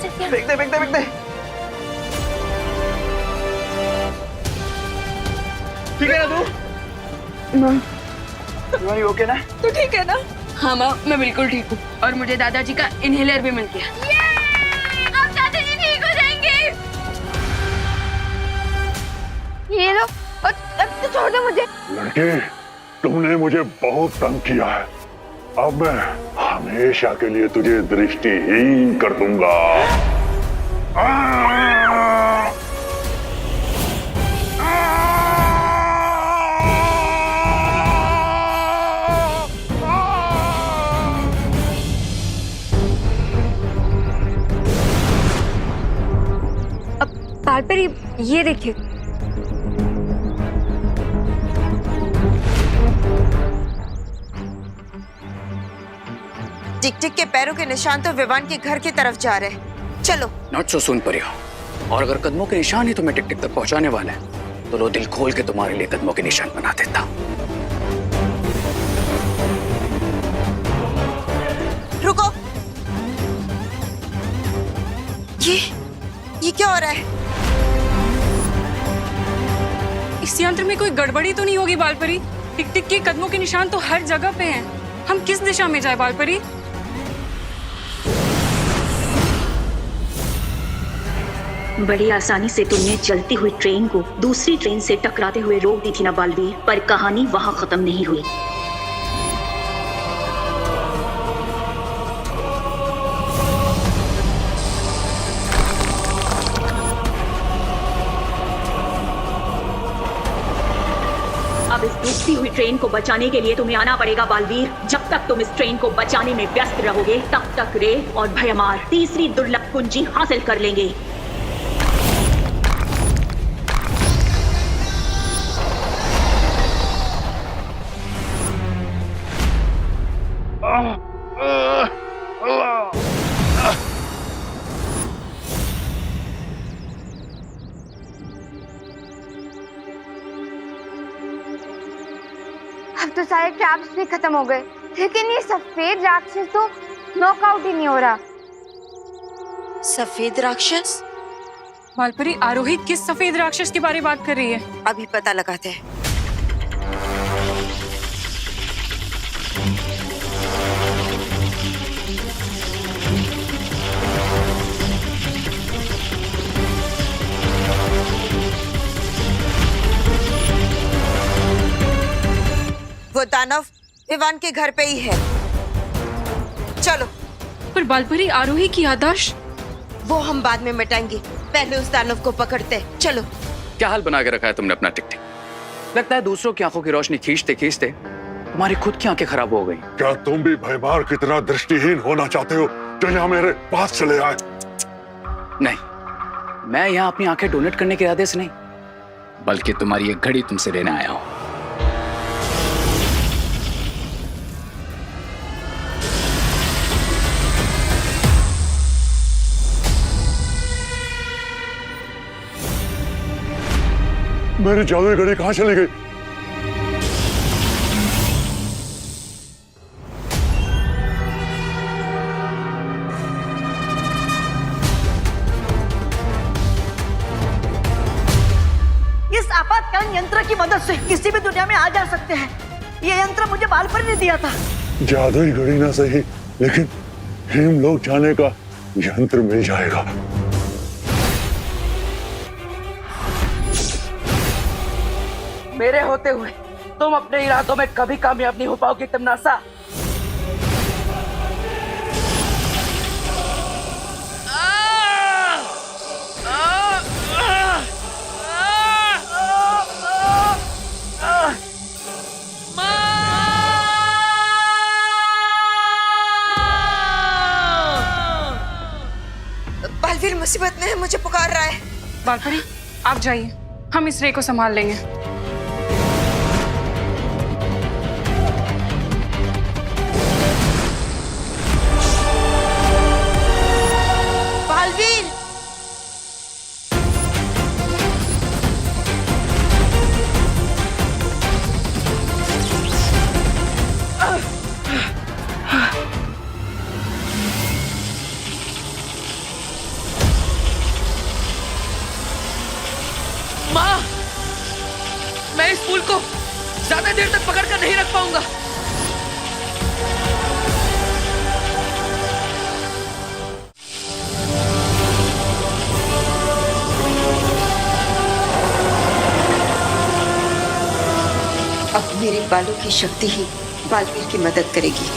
फेंक दे फेंक दे फेंक दे। ठीक है ना तू? शिवानी ओके ना? तू ठीक है ना? हाँ माँ, मैं बिल्कुल ठीक हूँ और मुझे दादाजी का इनहेलर भी मिल गया। अब दादाजी ठीक हो जाएंगे। ये लो, अब तो छोड़ दो मुझे। लड़के, तुमने मुझे बहुत तंग किया है। अब मैं हमेशा के लिए तुझे दृष्टिहीन कर दूंगा। पर ये देखिए, टिक टिक के पैरों के निशान तो विवान के घर की तरफ जा रहे हैं। चलो। नॉट सो सुन परियो। और अगर कदमों के निशान ही तुम्हें टिक टिक तक पहुंचाने वाले हैं तो लो दिल खोल के तुम्हारे लिए कदमों के निशान बना देता। रुको, ये क्या हो रहा है? इस यंत्र में कोई गड़बड़ी तो नहीं होगी बालपरी? टिक टिक के कदमों के निशान तो हर जगह पे हैं। हम किस दिशा में जाए बालपरी? बड़ी आसानी से तुमने चलती हुई ट्रेन को दूसरी ट्रेन से टकराते हुए रोक दी थी ना बालवीर, पर कहानी वहां खत्म नहीं हुई। अब इस डूबती हुई ट्रेन को बचाने के लिए तुम्हें आना पड़ेगा बालवीर। जब तक तुम इस ट्रेन को बचाने में व्यस्त रहोगे तब तक रे और भयमार तीसरी दुर्लभ कुंजी हासिल कर लेंगे। अब तो सारे ट्रैप्स भी खत्म हो गए, लेकिन ये सफेद राक्षस तो नॉकआउट ही नहीं हो रहा। सफेद राक्षस? बालपरी, आरोही किस सफेद राक्षस के बारे में बात कर रही है? अभी पता लगाते हैं। वो दानव विवान के घर पे ही है। चलो। पर बालपरी, आरोही की याददाश्त? वो हम बाद में मिटाएंगे, पहले उस दानव को पकड़ते। चलो। क्या हाल बना के रखा है तुमने अपना टिक टिक? लगता है दूसरों की आंखों की रोशनी खींचते खींचते तुम्हारी खुद की आंखें खराब हो गई। क्या तुम भी भयमार की तरह दृष्टिहीन होना चाहते हो जो यहाँ मेरे पास चले आए? नहीं, मैं यहाँ अपनी आंखें डोनेट करने के इरादे से नहीं, बल्कि तुम्हारी एक घड़ी तुमसे लेने आया हूँ। मेरी जादुई घड़ी कहाँ चली गई? इस आपातकालीन यंत्र की मदद से किसी भी दुनिया में आ जा सकते हैं। ये यंत्र मुझे बालपरी ने दिया था। जादुई घड़ी ना सही, लेकिन हेमलोक जाने का यंत्र मिल जाएगा। मेरे होते हुए तुम अपने इरादों में कभी कामयाब नहीं हो पाओगे तमनासा। बालवीर मुसीबत में है, मुझे पुकार रहा है। बालपरी, आप जाइए, हम इस रे को संभाल लेंगे। बालवीर! राहुल को ज्यादा देर तक पकड़ कर नहीं रख पाऊंगा। अब मेरे बालों की शक्ति ही बालवीर की मदद करेगी।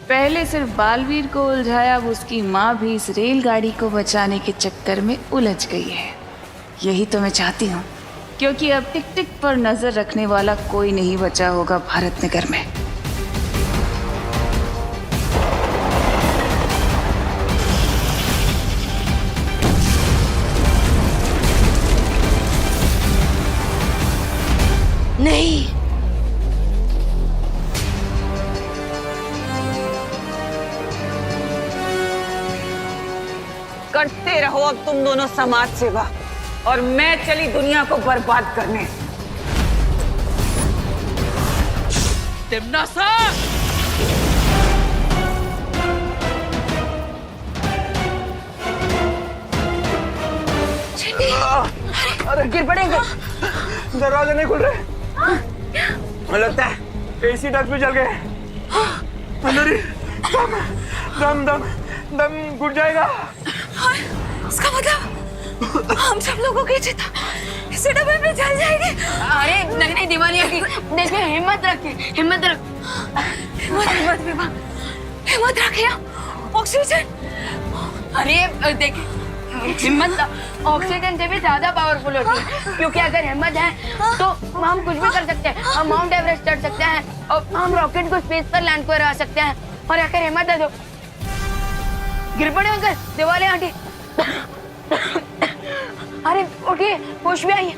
पहले सिर्फ बालवीर को उलझाया, अब उसकी माँ भी इस रेलगाड़ी को बचाने के चक्कर में उलझ गई है। यही तो मैं चाहती हूँ, क्योंकि अब टिक टिक पर नजर रखने वाला कोई नहीं बचा होगा भारत नगर में। नहीं, करते रहो अब तुम दोनों समाज सेवा, और मैं चली दुनिया को बर्बाद करने। तिम्नासा! अरे गिर पड़ेंगे। दरवाजे नहीं खुल रहे। मुझे लगता है एसी डक्ट भी जल गए। अंदर ही दम दम दम घुट जाएगा। उसका मतलब हम सब लोगों की चिता इसी डब्बे में जल जाएगी। अरे नहीं दीवानी की देखिए, हिम्मत रखिए, हिम्मत रख, हिम्मत विभा, हिम्मत रखिए। ऑक्सीजन, अरे देखिए हिम्मत ऑक्सीजन से भी ज्यादा पावरफुल होती है, क्योंकि अगर हिम्मत है तो हम कुछ भी कर सकते हैं। हम माउंट एवरेस्ट चढ़ सकते हैं और हम रॉकेट को स्पेस पर लैंड करा सकते हैं। और अगर हिम्मत है तो गिर पड़े अंकल, दिवाले आंटी। अरे उठिए, होश भी आइए।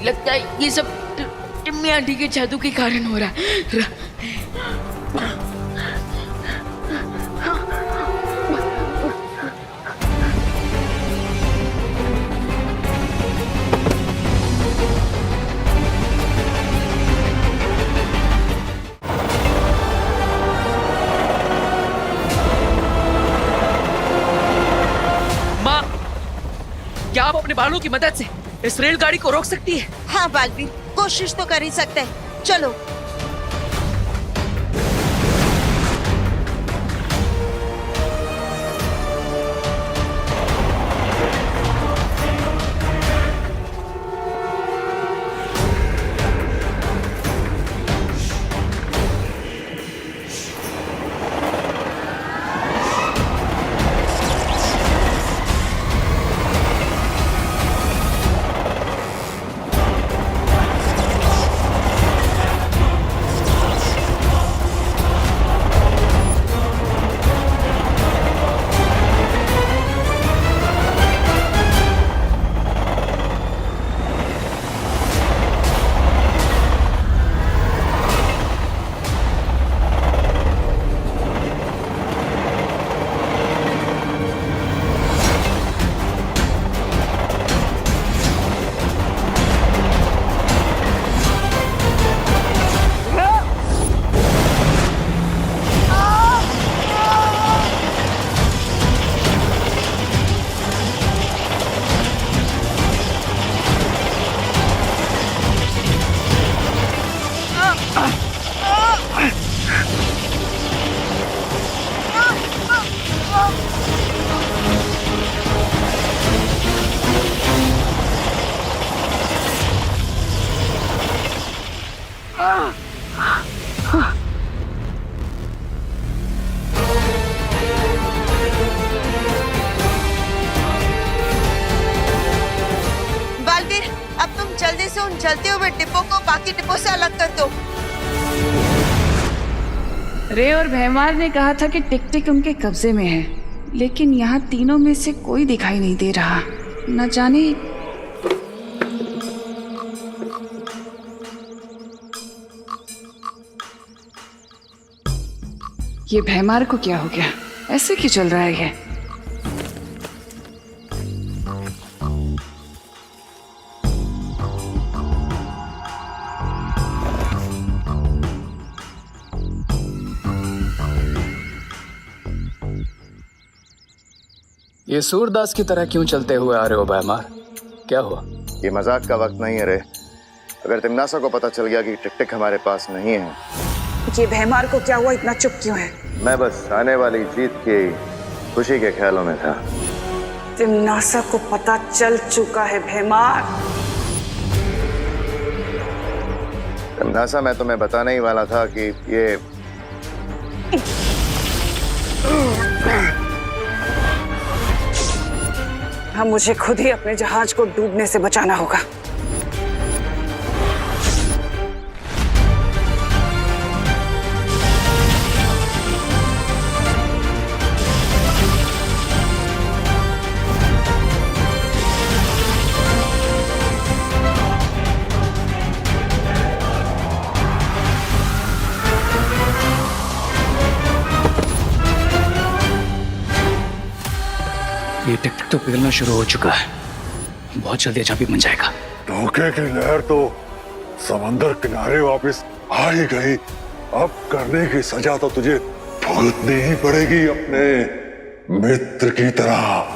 लगता है ये सब टिम्मी आंटी के जादू के कारण हो रहा है। माँ, क्या आप अपने बालों की मदद से इस रेलगाड़ी को रोक सकती है? हाँ बालवीर, कोशिश तो कर ही सकते हैं। चलो। चलते हुए डिब्बों को बाकी डिब्बों से अलग कर दो। रे और भैमार ने कहा था कि टिक टिक उनके कब्जे में है, लेकिन यहाँ तीनों में से कोई दिखाई नहीं दे रहा। न जाने ये भैमार को क्या हो गया, ऐसे क्यों चल रहा है ये? ये सूरदास की तरह क्यों चलते हुए आ रहे हो भैमार? क्या हुआ? ये मजाक का वक्त नहीं है रे। अगर तिमनासा को पता चल गया कि टिक टिक हमारे पास नहीं है। ये भैमार को क्या हुआ, इतना चुप क्यों है? मैं बस आने वाली जीत की खुशी के ख्यालों में था। तिमनासा को पता चल चुका है भैमार। तिमनासा, मैं तुम्हें बताने ही वाला था कि ये हम मुझे खुद ही अपने जहाज को डूबने से बचाना होगा। ये टिक टिक तो पिघलना शुरू हो चुका है, बहुत जल्दी अचाबी बन जाएगा। धोखे की लहर तो समंदर किनारे वापस आ ही गई। अब करने की सजा तो तुझे भुगतनी ही पड़ेगी अपने मित्र की तरह।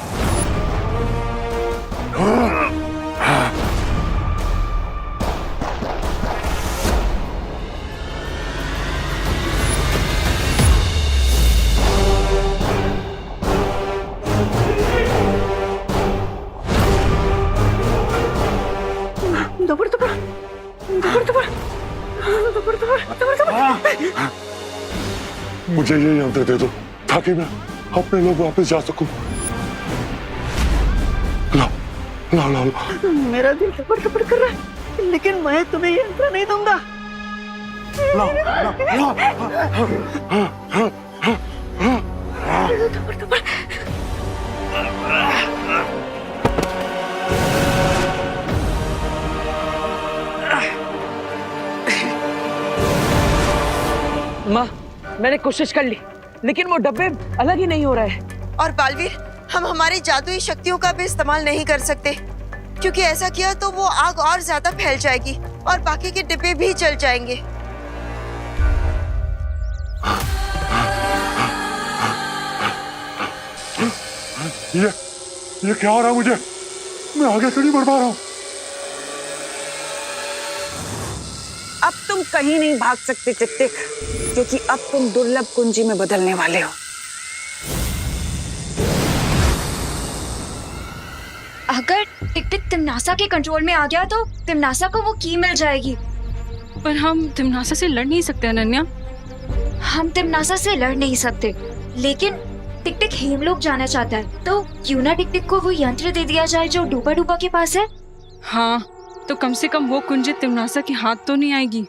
मुझे ये यंत्र दे दो ताकि मैं अपने लोग वापस जा सकूं। लाओ लाओ लाओ लाओ। मेरा दिल धपड़ धपड़ कर रहा है, लेकिन मैं तुम्हें ये यंत्र नहीं दूंगा। लाओ लाओ लाओ। धपड़ धपड़। माँ, मैंने कोशिश कर ली, लेकिन वो डब्बे अलग ही नहीं हो रहे हैं। और बालवीर, हम हमारी जादुई शक्तियों का भी इस्तेमाल नहीं कर सकते, क्योंकि ऐसा किया तो वो आग और ज्यादा फैल जाएगी और बाकी के डिब्बे भी जल जाएंगे। ये क्या हो रहा है मुझे? मैं आगे क्यों नहीं बढ़ पा रहा हूँ? अब तुम कहीं नहीं भाग सकते टिक टिक, क्योंकि अब तुम दुर्लभ कुंजी में बदलने वाले हो। अगर टिक टिक तिमनासा के कंट्रोल में आ गया तो तिमनासा को वो की मिल जाएगी। पर हम तिमनासा से लड़ नहीं सकते अनन्या। हम तिमनासा से लड़ नहीं सकते, लेकिन टिक टिक हेमलोक जाना चाहता है, तो क्यों ना टिक टिक को वो यंत्र दे दिया जाए जो डूबा डूबा के पास है। हाँ, तो कम से कम वो कुंजी तिमनासा के हाथ तो नहीं आएगी।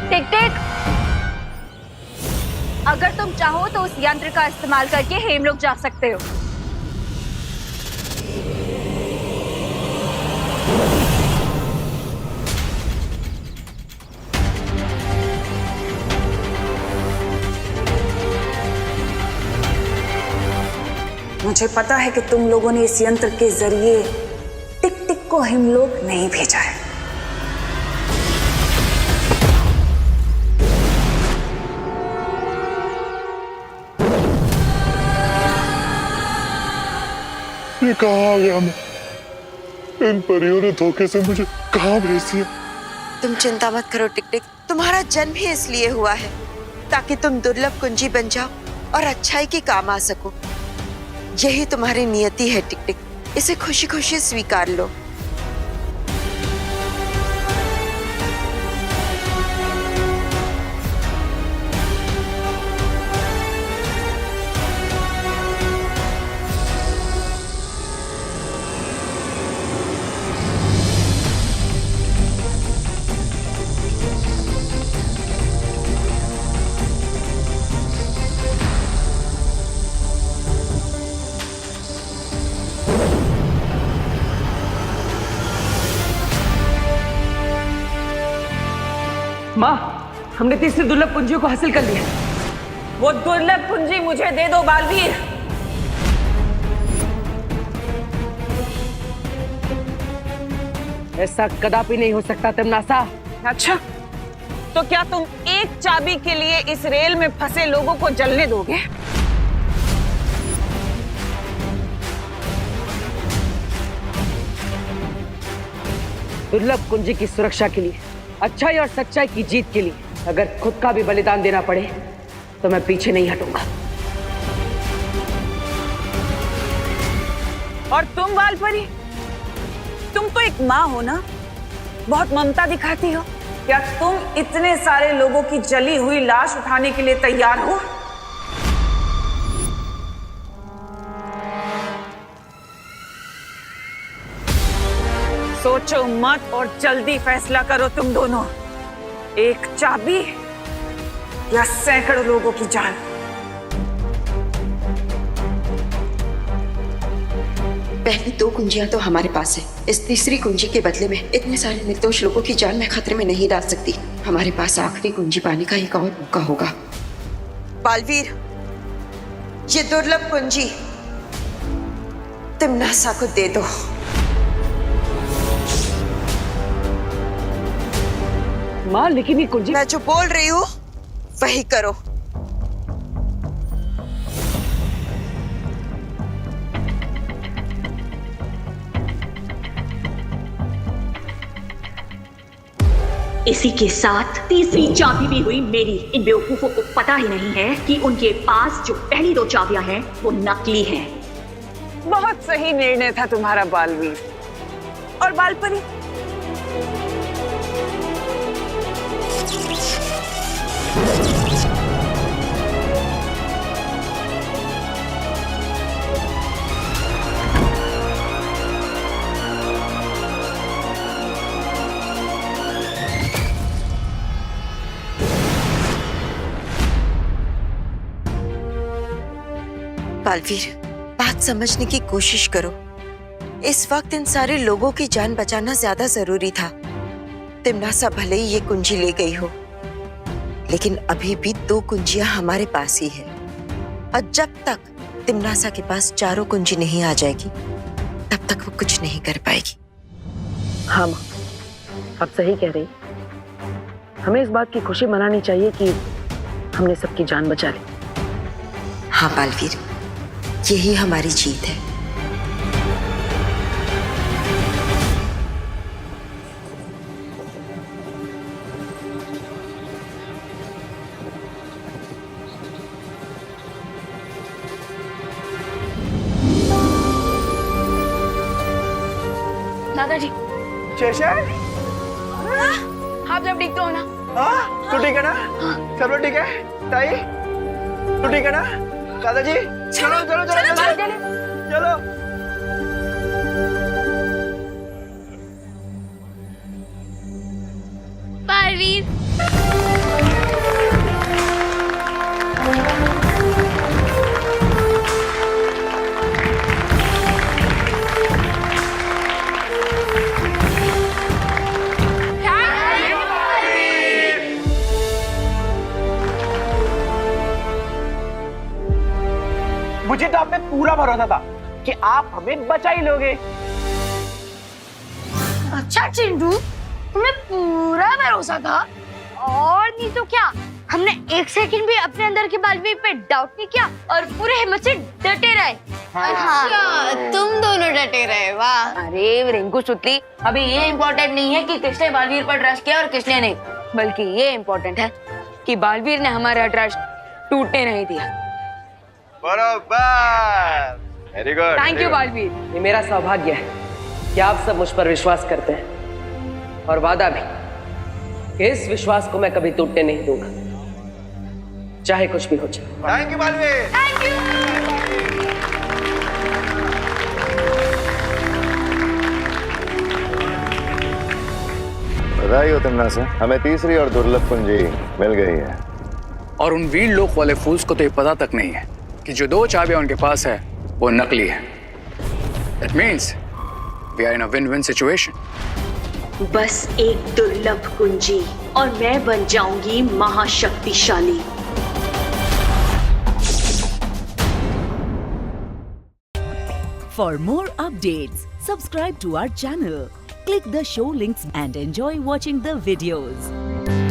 टिक टिक, अगर तुम चाहो तो उस यंत्र का इस्तेमाल करके हेमलोक जा सकते हो। मुझे पता है कि तुम लोगों ने इस यंत्र के जरिए टिक टिक को हेमलोक नहीं भेजा है। ये कहाँ आ गया मैं? इन परियों ने धोखे से मुझे कहाँ भेज दिया? तुम चिंता मत करो टिक टिक, तुम्हारा जन्म ही इसलिए हुआ है ताकि तुम दुर्लभ कुंजी बन जाओ और अच्छाई के काम आ सको। यही तुम्हारी नियति है टिक टिक, इसे खुशी खुशी स्वीकार लो। माँ, हमने तीसरी दुर्लभ कुंजियों को हासिल कर लिया। वो दुर्लभ कुंजी मुझे दे दो बालवीर। ऐसा कदापि नहीं हो सकता तिमनासा। अच्छा, तो क्या तुम एक चाबी के लिए इस रेल में फंसे लोगों को जलने दोगे? दुर्लभ कुंजी की सुरक्षा के लिए, अच्छाई और सच्चाई की जीत के लिए अगर खुद का भी बलिदान देना पड़े तो मैं पीछे नहीं हटूंगा। और तुम बालपरी, तुम तो एक माँ हो ना, बहुत ममता दिखाती हो। क्या तुम इतने सारे लोगों की जली हुई लाश उठाने के लिए तैयार हो? सोचो मत और जल्दी फैसला करो तुम दोनों। एक चाबी या सैकड़ों लोगों की जान। पहली 2 कुंजियां तो हमारे पास है। इस तीसरी कुंजी के बदले में इतने सारे निर्दोष लोगों की जान मैं खतरे में नहीं डाल सकती। हमारे पास आखिरी कुंजी पाने का एक और मौका होगा। बालवीर, ये दुर्लभ कुंजी तिमनासा को दे दो। माँ, लेकिन ये कुंजी। मैं जो बोल रही हूँ वही करो। इसी के साथ तीसरी चाबी भी हुई मेरी। इन बेवकूफों को पता ही नहीं है कि उनके पास जो पहली 2 चाबियां हैं वो नकली हैं। बहुत सही निर्णय था तुम्हारा बालवीर। और बालपरी, बालवीर, बात समझने की कोशिश करो। इस वक्त इन सारे लोगों की जान बचाना ज्यादा जरूरी था। तिमनासा भले ही ये कुंजी ले गई हो, लेकिन अभी भी 2 कुंजियां हमारे पास ही है। और जब तक तिमनासा के पास 4 कुंजी नहीं आ जाएगी, तब तक वो कुछ नहीं कर पाएगी। हाँ माँ, आप सही कह रही। हमें इस बात की खुशी मनानी चाहिए कि हमने सबकी जान बचा ली। हाँ बालवीर, यही हमारी जीत है। दादाजी, शेषर, आप जब ठीक तो हो ना? हाँ, तू ठीक है ना? सब लोग ठीक है? ताई, तू ठीक है ना? दादाजी, चलो चलो चलो चलो चलो। बालवीर, मुझे तो आप पे पूरा भरोसा था कि आप हमें बचा ही लोगे। अच्छा चिंटू, तुम्हें पूरा भरोसा था। और नहीं तो क्या, हमने 1 सेकंड भी अपने अंदर के बालवीर पे डाउट नहीं किया और पूरे हिम्मत से डटे रहे। अच्छा, तुम दोनों डटे रहे, वाह। अरे रिंकू सुतली, अभी ये इम्पोर्टेंट नहीं है कि किसने बालवीर पर ट्रस्ट किया और किसने नहीं, बल्कि ये इम्पोर्टेंट है कि बालवीर ने हमारा ट्रस्ट टूटने नहीं दिया। बराबर, very good. Thank you Baalveer. ये मेरा सौभाग्य है कि आप सब मुझ पर विश्वास करते हैं, और वादा भी कि इस विश्वास को मैं कभी टूटने नहीं दूंगा, चाहे कुछ भी हो जाए। Thank you Baalveer. Thank you. बधाई हो तिमनासा, हमें तीसरी और दुर्लभ कुंजी मिल गई है। और उन वीर लोक वाले फूल्स को तो ये पता तक नहीं है कि जो 2 चाबियां उनके पास है वो नकली है। That means we are in a win-win situation. बस एक दुर्लभ कुंजी और मैं बन जाऊंगी महाशक्तिशाली। For more updates, subscribe to our channel, click the show links and enjoy watching the videos.